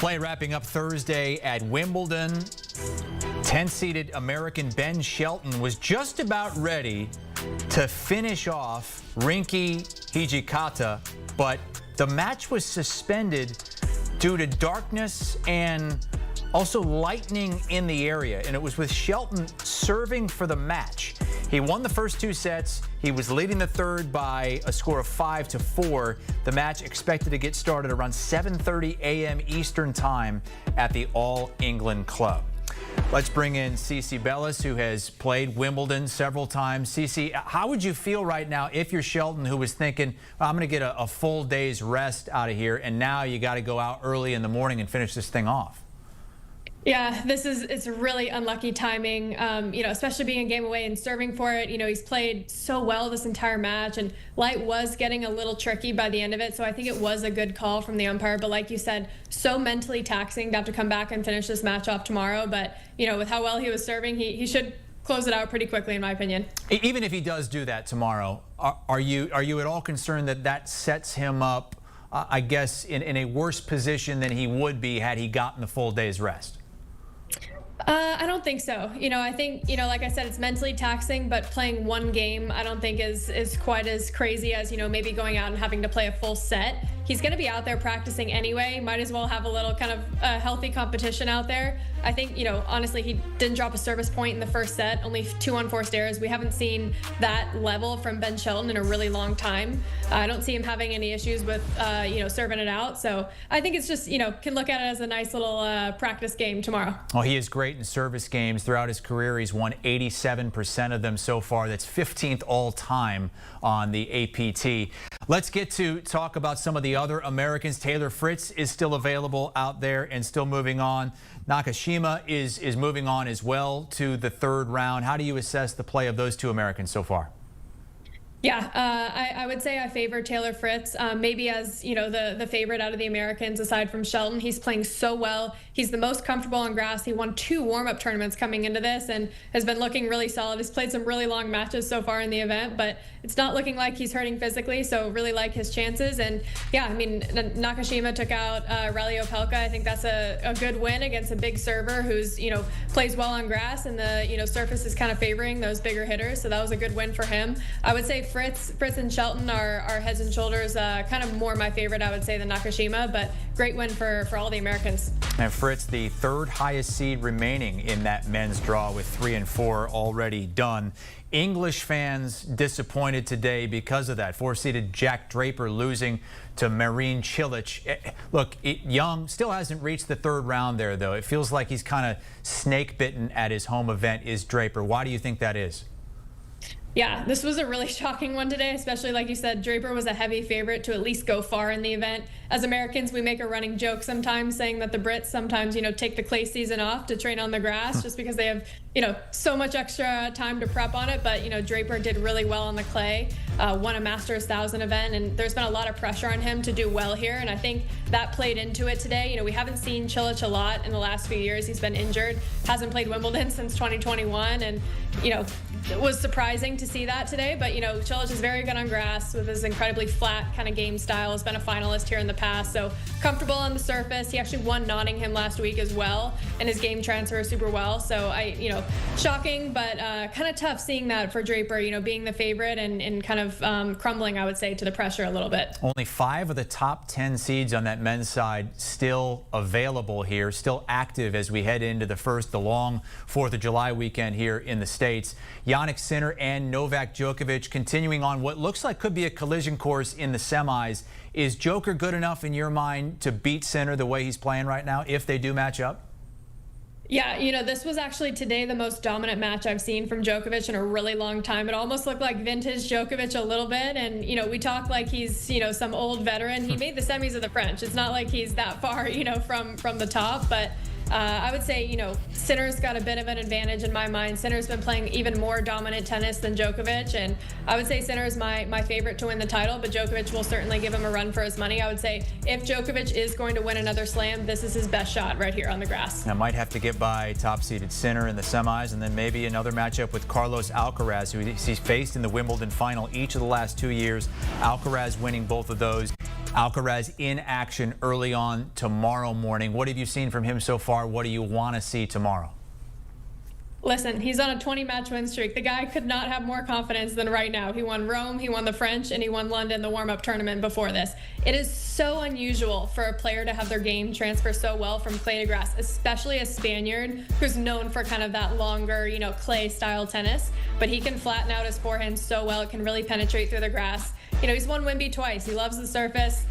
Play wrapping up Thursday at Wimbledon. 10-seeded American Ben Shelton was just about ready to finish off Rinky Hijikata, but the match was suspended due to darkness and also lightning in the area, and it was with Shelton serving for the match. He won the first two sets. He was leading the third by a score of 5-4. The match expected to get started around 7:30 a.m. Eastern Time at the All England Club. Let's bring in CiCi Bellis, who has played Wimbledon several times. CiCi, how would you feel right now if you're Shelton, who was thinking, I'm going to get a full day's rest out of here, and now you got to go out early in the morning and finish this thing off? Yeah, it's really unlucky timing, especially being a game away and serving for it. He's played so well this entire match, and light was getting a little tricky by the end of it. So I think it was a good call from the umpire. But like you said, so mentally taxing to have to come back and finish this match off tomorrow. But, with how well he was serving, he should close it out pretty quickly, in my opinion. Even if he does do that tomorrow, are you at all concerned that sets him up, I guess, in a worse position than he would be had he gotten the full day's rest? I don't think so. I think, like I said, it's mentally taxing, but playing one game I don't think is quite as crazy as, maybe going out and having to play a full set. He's going to be out there practicing anyway. Might as well have a little kind of healthy competition out there. I think, honestly, he didn't drop a service point in the first set, only 2 unforced errors. We haven't seen that level from Ben Shelton in a really long time. I don't see him having any issues with, serving it out. So I think it's just, can look at it as a nice little practice game tomorrow. Well, he is great in service games throughout his career. He's won 87% of them so far. That's 15th all time on the APT. Let's get to talk about some of the other Americans. Taylor Fritz is still available out there and still moving on. Nakashima is moving on as well to the third round. How do you assess the play of those two Americans so far? Yeah, I would say I favor Taylor Fritz, maybe as, the favorite out of the Americans aside from Shelton. He's playing so well. He's the most comfortable on grass. He won 2 warm-up tournaments coming into this and has been looking really solid. He's played some really long matches so far in the event, but it's not looking like he's hurting physically, so really like his chances. And yeah, Nakashima took out Relio Opelka. I think that's a good win against a big server who's, plays well on grass, and the, surface is kind of favoring those bigger hitters, so that was a good win for him. I would say Fritz and Shelton are heads and shoulders, kind of more my favorite, I would say, than Nakashima, but great win for all the Americans. And Fritz, the third highest seed remaining in that men's draw with 3 and 4 already done. English fans disappointed today because of that. 4-seeded Jack Draper losing to Marin, Cilic. Look, Young still hasn't reached the third round there, though. It feels like he's kind of snake-bitten at his home event, is Draper. Why do you think that is? Yeah, this was a really shocking one today, especially like you said, Draper was a heavy favorite to at least go far in the event. As Americans, we make a running joke sometimes saying that the Brits sometimes, take the clay season off to train on the grass just because they have, so much extra time to prep on it. But, Draper did really well on the clay, won a Masters 1000 event, and there's been a lot of pressure on him to do well here. And I think that played into it today. We haven't seen Cilic a lot in the last few years. He's been injured, hasn't played Wimbledon since 2021. And, it was surprising to see that today, but Cilic is very good on grass with his incredibly flat kind of game style. Has been a finalist here in the past, so comfortable on the surface. He actually won Nottingham last week as well, and his game transfers super well. So shocking, but kind of tough seeing that for Draper, being the favorite and kind of crumbling, I would say, to the pressure a little bit. Only 5 of the top 10 seeds on that men's side still available here, still active as we head into the long 4th of July weekend here in the States. Jannik Sinner and Novak Djokovic continuing on what looks like could be a collision course in the semis. Is Joker good enough in your mind to beat Sinner the way he's playing right now if they do match up? Yeah, this was actually today the most dominant match I've seen from Djokovic in a really long time. It almost looked like vintage Djokovic a little bit. And, we talk like he's, some old veteran. He made the semis of the French. It's not like he's that far, from the top. But I would say, Sinner's got a bit of an advantage in my mind. Sinner's been playing even more dominant tennis than Djokovic, and I would say Sinner's my favorite to win the title, but Djokovic will certainly give him a run for his money. I would say if Djokovic is going to win another slam, this is his best shot right here on the grass. Now, might have to get by top-seeded Sinner in the semis, and then maybe another matchup with Carlos Alcaraz, who he's faced in the Wimbledon final each of the last 2 years. Alcaraz winning both of those. Alcaraz in action early on tomorrow morning. What have you seen from him so far? What do you want to see tomorrow? Listen, he's on a 20-match win streak. The guy could not have more confidence than right now. He won Rome, he won the French, and he won London, the warm-up tournament before this. It is so unusual for a player to have their game transfer so well from clay to grass, especially a Spaniard who's known for kind of that longer, clay-style tennis. But he can flatten out his forehand so well. It can really penetrate through the grass. He's won Wimby twice. He loves the surface.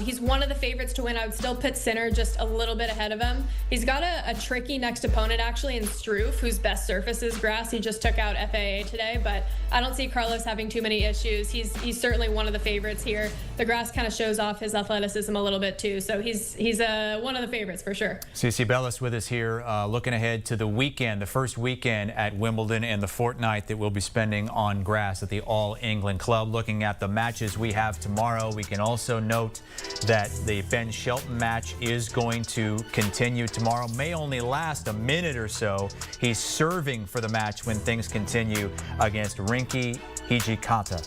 He's one of the favorites to win. I would still put Sinner just a little bit ahead of him. He's got a tricky next opponent, actually, in Struff, whose best surface is grass. He just took out FAA today, but I don't see Carlos having too many issues. He's certainly one of the favorites here. The grass kind of shows off his athleticism a little bit, too, so he's one of the favorites for sure. CiCi Bellis with us here, looking ahead to the weekend, the first weekend at Wimbledon and the fortnight that we'll be spending on grass at the All England Club. Looking at the matches we have tomorrow, we can also note that the Ben Shelton match is going to continue tomorrow. May only last a minute or so. He's serving for the match when things continue against Rinky Hijikata.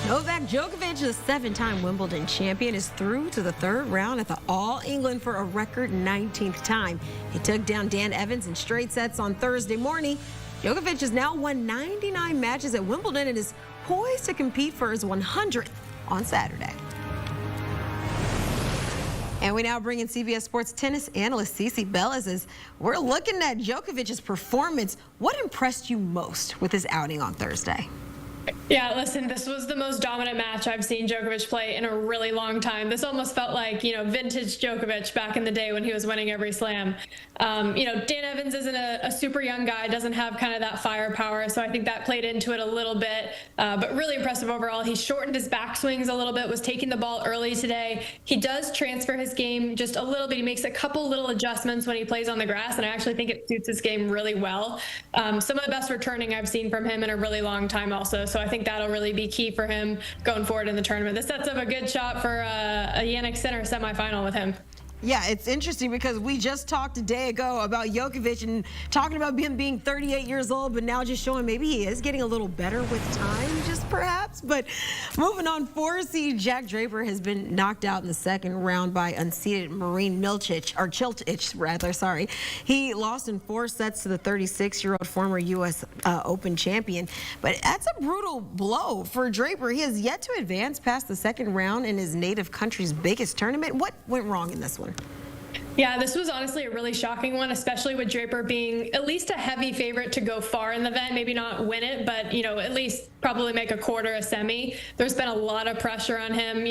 Novak Djokovic, the 7-time Wimbledon champion, is through to the third round at the All England for a record 19th time. He took down Dan Evans in straight sets on Thursday morning. Djokovic has now won 99 matches at Wimbledon and is poised to compete for his 100th on Saturday. And we now bring in CBS Sports tennis analyst CiCi Bellis as we're looking at Djokovic's performance. What impressed you most with his outing on Thursday? Yeah, listen, this was the most dominant match I've seen Djokovic play in a really long time. This almost felt like, vintage Djokovic back in the day when he was winning every slam. Dan Evans isn't a super young guy, doesn't have kind of that firepower, so I think that played into it a little bit. But really impressive overall. He shortened his backswings a little bit, was taking the ball early today. He does transfer his game just a little bit. He makes a couple little adjustments when he plays on the grass, and I actually think it suits his game really well. Some of the best returning I've seen from him in a really long time also. So I think that'll really be key for him going forward in the tournament. This sets up a good shot for a Jannik Sinner semifinal with him. Yeah, it's interesting because we just talked a day ago about Djokovic and talking about him being 38 years old, but now just showing maybe he is getting a little better with time, just perhaps. But moving on, 4-seed Jack Draper has been knocked out in the second round by unseeded Marin Cilic. He lost in 4 sets to the 36-year-old former U.S. Open champion. But that's a brutal blow for Draper. He has yet to advance past the second round in his native country's biggest tournament. What went wrong in this one? Yeah, this was honestly a really shocking one, especially with Draper being at least a heavy favorite to go far in the event, maybe not win it, but, at least probably make a quarter, a semi. There's been a lot of pressure on him.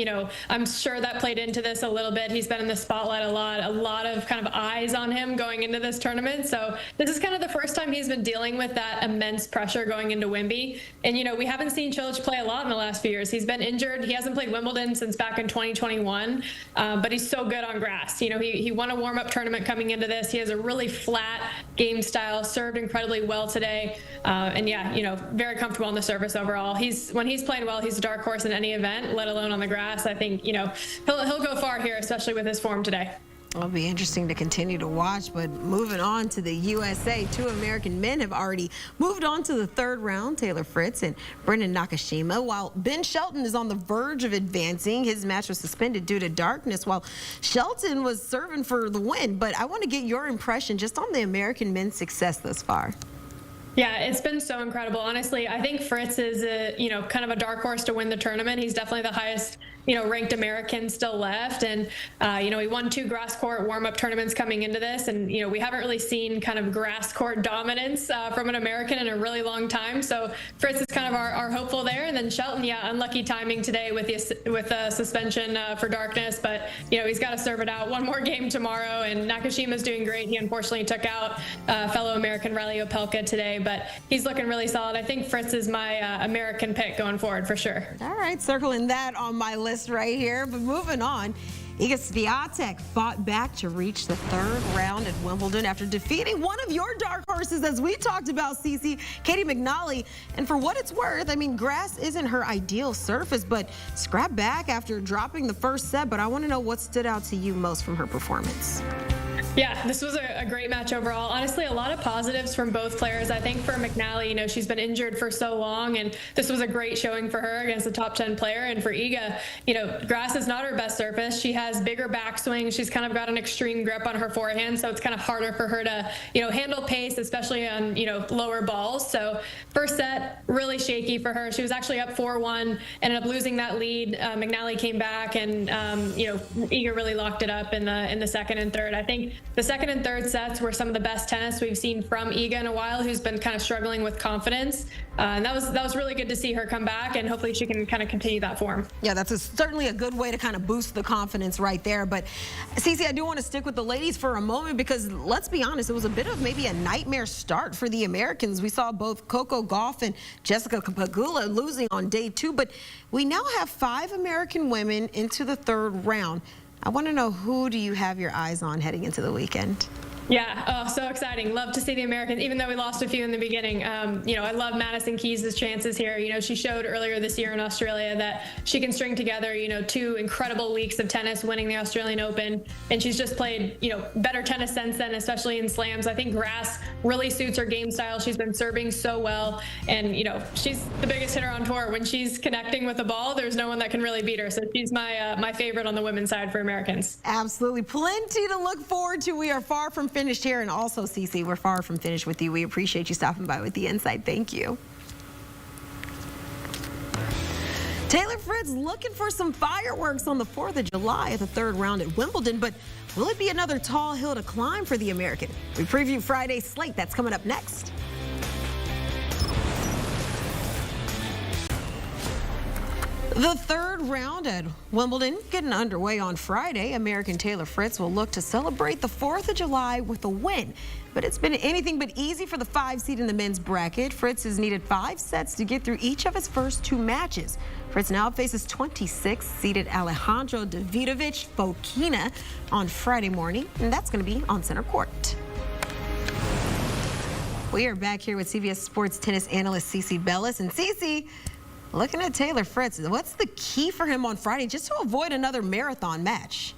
I'm sure that played into this a little bit. He's been in the spotlight a lot of kind of eyes on him going into this tournament. So this is kind of the first time he's been dealing with that immense pressure going into Wimby. And, we haven't seen Cilic play a lot in the last few years. He's been injured. He hasn't played Wimbledon since back in 2021, but he's so good on grass. He won a warm-up tournament coming into this. He has a really flat game style, served incredibly well today. And yeah, very comfortable on the surface overall. When he's playing well, he's a dark horse in any event, let alone on the grass. I think, he'll go far here, especially with his form today. It'll be interesting to continue to watch, but moving on to the USA, 2 American men have already moved on to the third round, Taylor Fritz and Brendan Nakashima, while Ben Shelton is on the verge of advancing. His match was suspended due to darkness, while Shelton was serving for the win. But I want to get your impression just on the American men's success thus far. Yeah, it's been so incredible. Honestly, I think Fritz is kind of a dark horse to win the tournament. He's definitely the highest, ranked American still left. And, he won 2 grass court warm-up tournaments coming into this. And, we haven't really seen kind of grass court dominance from an American in a really long time. So Fritz is kind of our hopeful there. And then Shelton, yeah, unlucky timing today with the suspension for darkness. But, he's got to serve it out one more game tomorrow. And Nakashima's doing great. He unfortunately took out fellow American Riley Opelka today. But he's looking really solid. I think Fritz is my American pick going forward for sure. All right, circling that on my list right here. But moving on, Iga Swiatek fought back to reach the third round at Wimbledon after defeating one of your dark horses, as we talked about, CiCi, Katie McNally. And for what it's worth, grass isn't her ideal surface, but scrapped back after dropping the first set. But I want to know what stood out to you most from her performance. Yeah, this was a great match overall. Honestly, a lot of positives from both players. I think for McNally, she's been injured for so long, and this was a great showing for her against a top 10 player. And for Iga, grass is not her best surface. She has bigger backswing. She's kind of got an extreme grip on her forehand, so it's kind of harder for her to, handle pace, especially on, lower balls. So first set, really shaky for her. She was actually up 4-1, ended up losing that lead. McNally came back, and, Iga really locked it up in the second and third. I think the second and third sets were some of the best tennis we've seen from Iga in a while, who's been kind of struggling with confidence. And that was really good to see her come back, and hopefully she can kind of continue that form. Yeah, that's certainly a good way to kind of boost the confidence right there. But CiCi, I do want to stick with the ladies for a moment, because let's be honest, it was a bit of maybe a nightmare start for the Americans. We saw both Coco Gauff and Jessica Pegula losing on day 2, but we now have 5 American women into the third round. I want to know, who do you have your eyes on heading into the weekend? Yeah, so exciting. Love to see the Americans, even though we lost a few in the beginning. I love Madison Keys' chances here. She showed earlier this year in Australia that she can string together, 2 incredible weeks of tennis, winning the Australian Open. And she's just played, better tennis since then, especially in slams. I think grass really suits her game style. She's been serving so well. And, she's the biggest hitter on tour. When she's connecting with the ball, there's no one that can really beat her. So she's my favorite on the women's side for Americans. Absolutely. Plenty to look forward to. We are far from finished here, and also, CiCi, we're far from finished with you. We appreciate you stopping by with the insight. Thank you. Taylor Fritz looking for some fireworks on the 4th of July at the third round at Wimbledon, but will it be another tall hill to climb for the American? We preview Friday's slate. That's coming up next. The third round at Wimbledon getting underway on Friday. American Taylor Fritz will look to celebrate the 4th of July with a win. But it's been anything but easy for the 5 seed in the men's bracket. Fritz has needed 5 sets to get through each of his first 2 matches. Fritz now faces 26th-seeded Alejandro Davidovich Fokina on Friday morning, and that's going to be on center court. We are back here with CBS Sports tennis analyst CiCi Bellis. And CiCi, looking at Taylor Fritz, what's the key for him on Friday just to avoid another marathon match?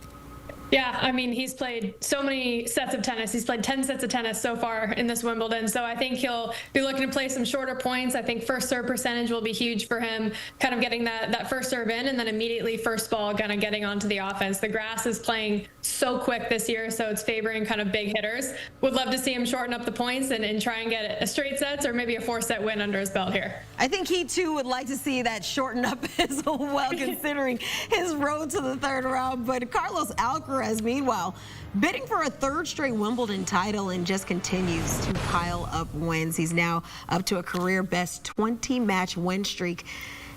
Yeah, I mean, he's played so many sets of tennis. He's played 10 sets of tennis so far in this Wimbledon. So I think he'll be looking to play some shorter points. I think first serve percentage will be huge for him, kind of getting that first serve in, and then immediately first ball kind of getting onto the offense. The grass is playing so quick this year, so it's favoring kind of big hitters. Would love to see him shorten up the points and try and get a straight sets or maybe a 4-set win under his belt here. I think he too would like to see that shorten up as well, considering his road to the third round. But Carlos Alcaraz, meanwhile, bidding for a 3rd straight Wimbledon title and just continues to pile up wins. He's now up to a career best 20-match win streak.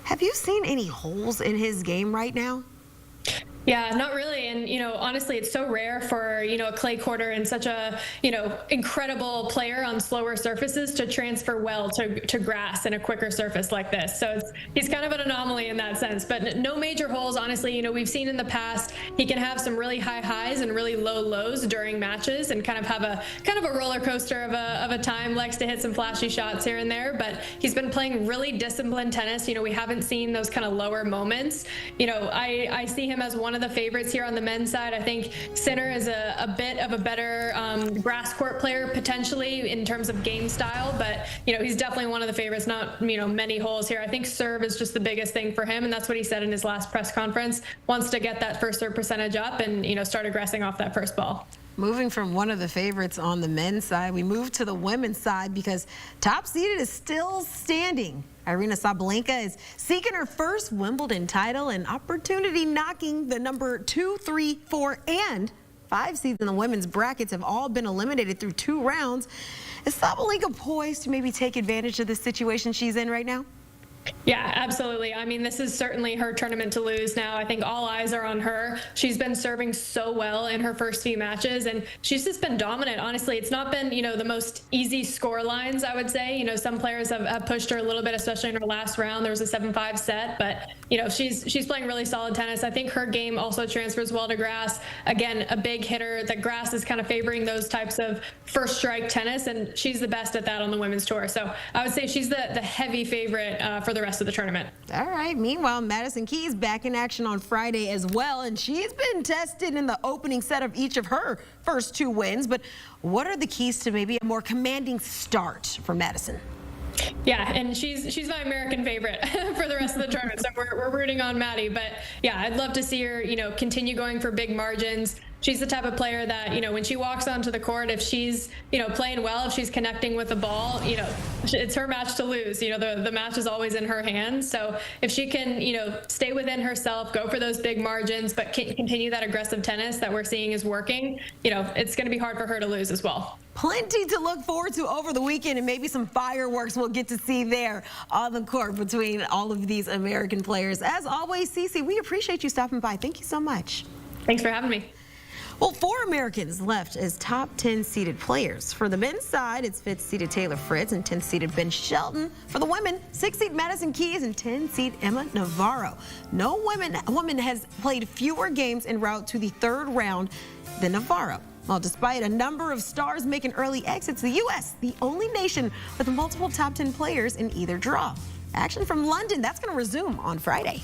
Have you seen any holes in his game right now? Yeah, not really. And, honestly, it's so rare for, a clay courter and such a, incredible player on slower surfaces to transfer well to grass and a quicker surface like this. So he's kind of an anomaly in that sense, but no major holes. Honestly, we've seen in the past, he can have some really high highs and really low lows during matches and kind of have a roller coaster of a time, likes to hit some flashy shots here and there, but he's been playing really disciplined tennis. We haven't seen those kind of lower moments. I see him as one of the favorites here on the men's side. I think Sinner is a bit of a better grass court player potentially in terms of game style, but he's definitely one of the favorites. Not many holes here. I think serve is just the biggest thing for him, and that's what he said in his last press conference. Wants to get that first serve percentage up and start aggressing off that first ball. Moving from one of the favorites on the men's side, we move to the women's side because top seeded is still standing. Aryna Sabalenka is seeking her first Wimbledon title, and opportunity knocking. The number 2, 3, 4, and 5 seeds in the women's brackets have all been eliminated through 2 rounds. Is Sabalenka poised to maybe take advantage of the situation she's in right now? Yeah, absolutely. I mean, this is certainly her tournament to lose now. I think all eyes are on her. She's been serving so well in her first few matches, and she's just been dominant. Honestly, it's not been, the most easy score lines, I would say. Some players have pushed her a little bit, especially in her last round. There was a 7-5 set, but, she's playing really solid tennis. I think her game also transfers well to grass. Again, a big hitter. The grass is kind of favoring those types of first strike tennis, and she's the best at that on the women's tour. So I would say she's the heavy favorite for for the rest of the tournament. All right. Meanwhile, Madison Keys back in action on Friday as well, and she's been tested in the opening set of each of her first 2 wins. But what are the keys to maybe a more commanding start for Madison? Yeah, and she's my American favorite for the rest of the tournament, so we're rooting on Maddie. But yeah, I'd love to see her, continue going for big margins. She's the type of player that, when she walks onto the court, if she's, playing well, if she's connecting with the ball, it's her match to lose. The match is always in her hands. So if she can, stay within herself, go for those big margins, but continue that aggressive tennis that we're seeing is working, it's going to be hard for her to lose as well. Plenty to look forward to over the weekend, and maybe some fireworks we'll get to see there on the court between all of these American players. As always, CiCi, we appreciate you stopping by. Thank you so much. Thanks for having me. Well, 4 Americans left as top 10 seeded players. For the men's side, it's 5th seeded Taylor Fritz and 10th seeded Ben Shelton. For the women, 6th seed Madison Keys and 10th seed Emma Navarro. No woman has played fewer games en route to the 3rd round than Navarro. Well, despite a number of stars making early exits, the U.S., the only nation with multiple top 10 players in either draw. Action from London, that's going to resume on Friday.